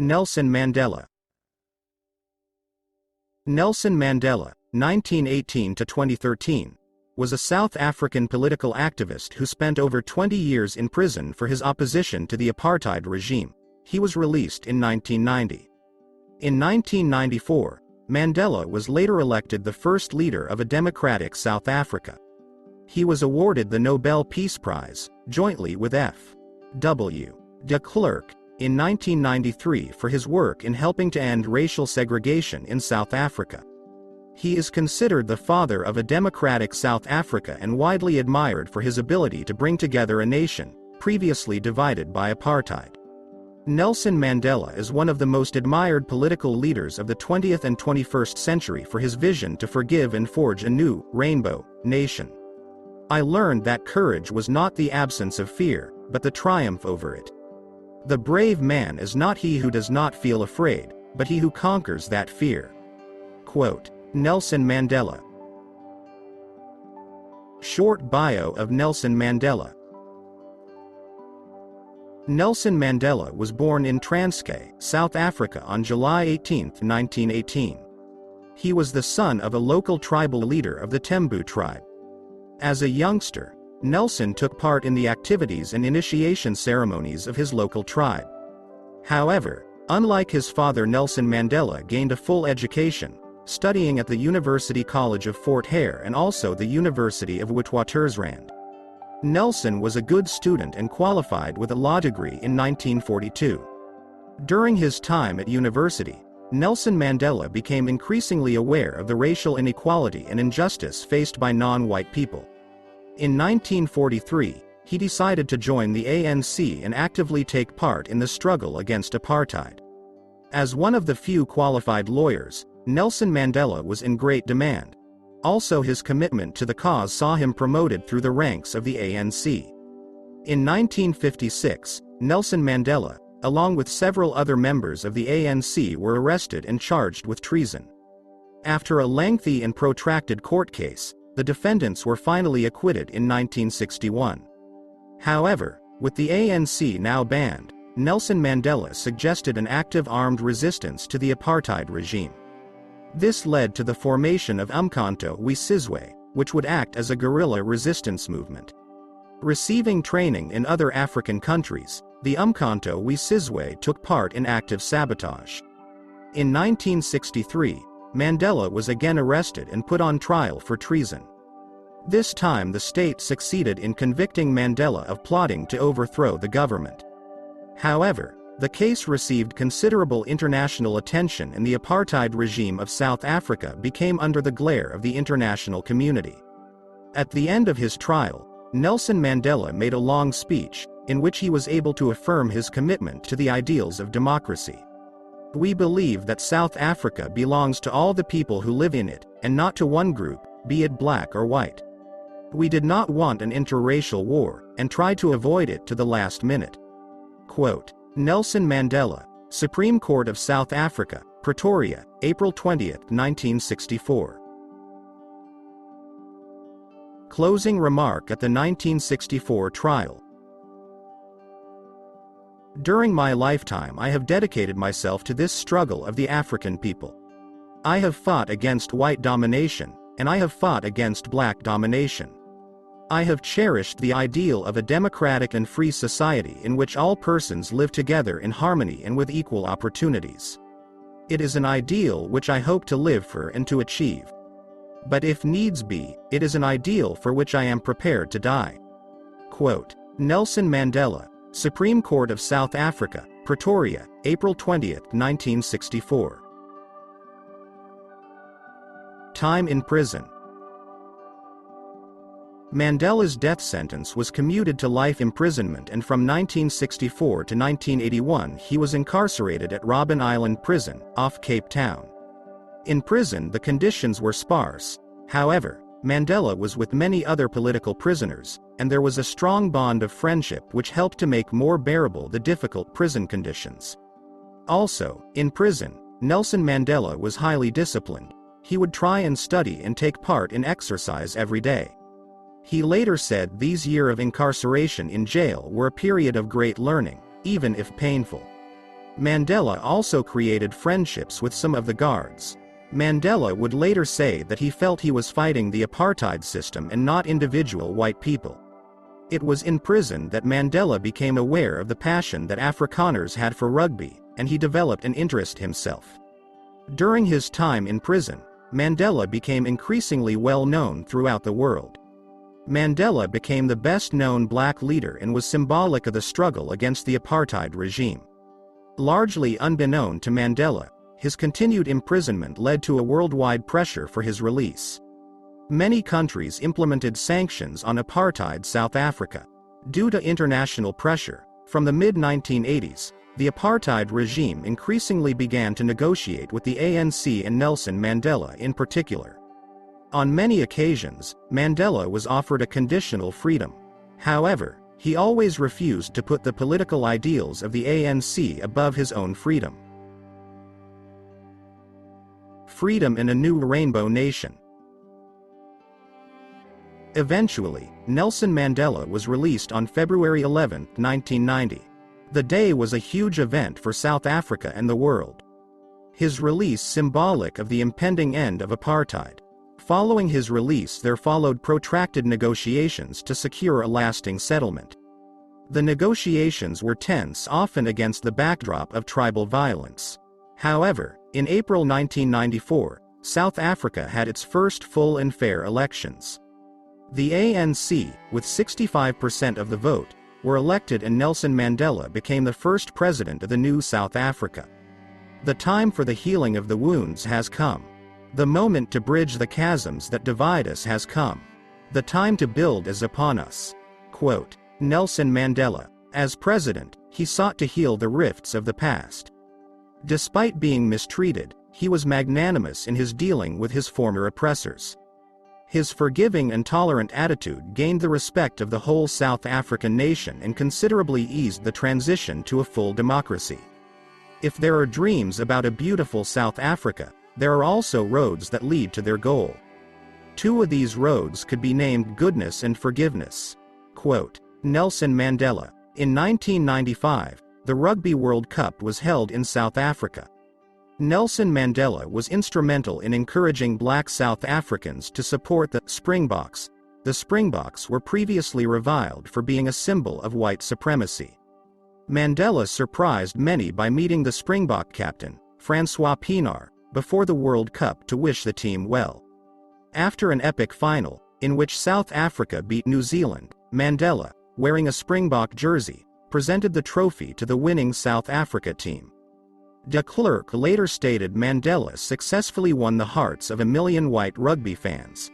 Nelson Mandela. Nelson Mandela, 1918 to 2013, was a South African political activist who spent over 20 years in prison for his opposition to the apartheid regime. He was released in 1990. In 1994, Mandela was later elected the first leader of a democratic South Africa. He was awarded the Nobel Peace Prize, jointly with F.W. de Klerk, in 1993 for his work in helping to end racial segregation in South Africa. He is considered the father of a democratic South Africa and widely admired for his ability to bring together a nation previously divided by apartheid. Nelson Mandela is one of the most admired political leaders of the 20th and 21st century for his vision to forgive and forge a new, rainbow, nation. I learned that courage was not the absence of fear, but the triumph over it. The brave man is not he who does not feel afraid, but he who conquers that fear. Quote, Nelson Mandela. Short bio of Nelson Mandela. Nelson Mandela was born in Transkei, South Africa on July 18, 1918. He was the son of a local tribal leader of the Tembu tribe. As a youngster, Nelson took part in the activities and initiation ceremonies of his local tribe. However, unlike his father, Nelson Mandela gained a full education, studying at the University College of Fort Hare and also the University of Witwatersrand. Nelson was a good student and qualified with a law degree in 1942. During his time at university, Nelson Mandela became increasingly aware of the racial inequality and injustice faced by non-white people. In 1943, he decided to join the ANC and actively take part in the struggle against apartheid. As one of the few qualified lawyers, Nelson Mandela was in great demand. Also, his commitment to the cause saw him promoted through the ranks of the ANC. In 1956, Nelson Mandela, along with several other members of the ANC, were arrested and charged with treason. After a lengthy and protracted court case, the defendants were finally acquitted in 1961. However, with the ANC now banned, Nelson Mandela suggested an active armed resistance to the apartheid regime. This led to the formation of Umkhonto we Sizwe, which would act as a guerrilla resistance movement. Receiving training in other African countries, the Umkhonto we Sizwe took part in active sabotage. In 1963, Mandela was again arrested and put on trial for treason. This time the state succeeded in convicting Mandela of plotting to overthrow the government. However, the case received considerable international attention and the apartheid regime of South Africa became under the glare of the international community. At the end of his trial, Nelson Mandela made a long speech, in which he was able to affirm his commitment to the ideals of democracy. We believe that South Africa belongs to all the people who live in it, and not to one group, be it black or white. We did not want an interracial war, and tried to avoid it to the last minute. Quote, Nelson Mandela, Supreme Court of South Africa, Pretoria, April 20, 1964. Closing remark at the 1964 trial. During my lifetime I have dedicated myself to this struggle of the African people. I have fought against white domination, and I have fought against black domination. I have cherished the ideal of a democratic and free society in which all persons live together in harmony and with equal opportunities. It is an ideal which I hope to live for and to achieve. But if needs be, it is an ideal for which I am prepared to die. Quote, Nelson Mandela, Supreme Court of South Africa, Pretoria, April 20, 1964. Time in prison. Mandela's death sentence was commuted to life imprisonment, and from 1964 to 1981 he was incarcerated at Robben Island Prison, off Cape Town. In prison the conditions were sparse. However, Mandela was with many other political prisoners, and there was a strong bond of friendship which helped to make more bearable the difficult prison conditions. Also, in prison, Nelson Mandela was highly disciplined. He would try and study and take part in exercise every day. He later said these years of incarceration in jail were a period of great learning, even if painful. Mandela also created friendships with some of the guards. Mandela would later say that he felt he was fighting the apartheid system and not individual white people. It was in prison that Mandela became aware of the passion that Afrikaners had for rugby, and he developed an interest himself. During his time in prison, Mandela became increasingly well known throughout the world. Mandela became the best-known black leader and was symbolic of the struggle against the apartheid regime. Largely unbeknown to Mandela, his continued imprisonment led to a worldwide pressure for his release. Many countries implemented sanctions on apartheid South Africa. Due to international pressure, from the mid-1980s, the apartheid regime increasingly began to negotiate with the ANC and Nelson Mandela in particular. On many occasions, Mandela was offered a conditional freedom. However, he always refused to put the political ideals of the ANC above his own freedom. Freedom in a new rainbow nation. Eventually, Nelson Mandela was released on February 11, 1990. The day was a huge event for South Africa and the world. His release symbolic of the impending end of apartheid. Following his release there followed protracted negotiations to secure a lasting settlement. The negotiations were tense, often against the backdrop of tribal violence. However, in April 1994, South Africa had its first full and fair elections. The ANC, with 65% of the vote, were elected and Nelson Mandela became the first president of the new South Africa. The time for the healing of the wounds has come. The moment to bridge the chasms that divide us has come. The time to build is upon us. Quote, Nelson Mandela. As president, he sought to heal the rifts of the past. Despite being mistreated, he was magnanimous in his dealing with his former oppressors. His forgiving and tolerant attitude gained the respect of the whole South African nation and considerably eased the transition to a full democracy. If there are dreams about a beautiful South Africa, there are also roads that lead to their goal. Two of these roads could be named goodness and forgiveness. Quote, Nelson Mandela. In 1995, the Rugby World Cup was held in South Africa. Nelson Mandela was instrumental in encouraging black South Africans to support the Springboks. The Springboks were previously reviled for being a symbol of white supremacy. Mandela surprised many by meeting the Springbok captain, Francois Pienaar, before the World Cup to wish the team well. After an epic final, in which South Africa beat New Zealand, Mandela, wearing a Springbok jersey, presented the trophy to the winning South Africa team. De Klerk later stated Mandela successfully won the hearts of 1 million white rugby fans.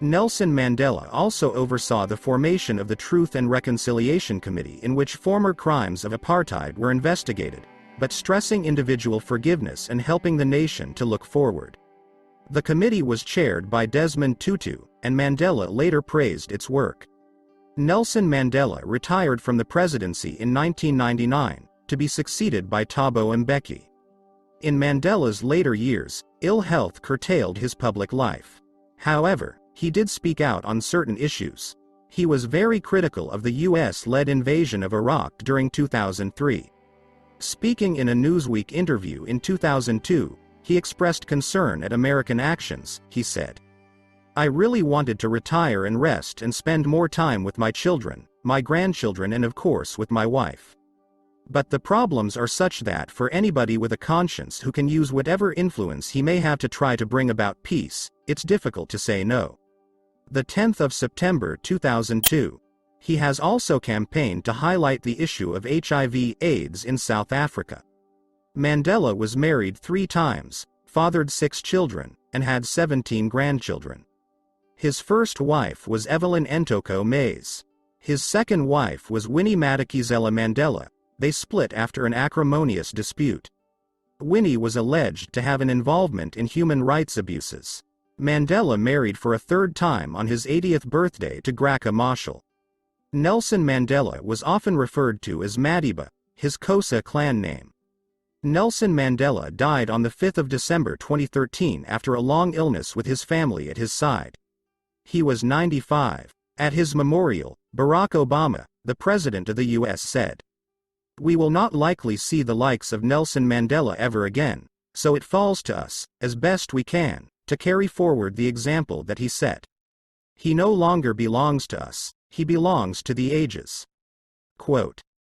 Nelson Mandela also oversaw the formation of the Truth and Reconciliation Committee in which former crimes of apartheid were investigated, but stressing individual forgiveness and helping the nation to look forward. The committee was chaired by Desmond Tutu, and Mandela later praised its work. Nelson Mandela retired from the presidency in 1999, to be succeeded by Thabo Mbeki. In Mandela's later years, ill health curtailed his public life. However, he did speak out on certain issues. He was very critical of the US-led invasion of Iraq during 2003. Speaking in a Newsweek interview in 2002, he expressed concern at American actions. He said, I really wanted to retire and rest and spend more time with my children, my grandchildren and of course with my wife. But the problems are such that for anybody with a conscience who can use whatever influence he may have to try to bring about peace, it's difficult to say no. The 10th of September 2002. He has also campaigned to highlight the issue of HIV/AIDS in South Africa. Mandela was married 3 times, fathered 6 children, and had 17 grandchildren. His first wife was Evelyn Ntoko Mays. His second wife was Winnie Madikizela Mandela. They split after an acrimonious dispute. Winnie was alleged to have an involvement in human rights abuses. Mandela married for a 3rd time on his 80th birthday to Graca Machel. Nelson Mandela was often referred to as Madiba, his Xhosa clan name. Nelson Mandela died on the 5th of December 2013 after a long illness with his family at his side. He was 95. At his memorial, Barack Obama, the president of the US, said, We will not likely see the likes of Nelson Mandela ever again, so it falls to us, as best we can, to carry forward the example that he set. He no longer belongs to us, he belongs to the ages. Quote.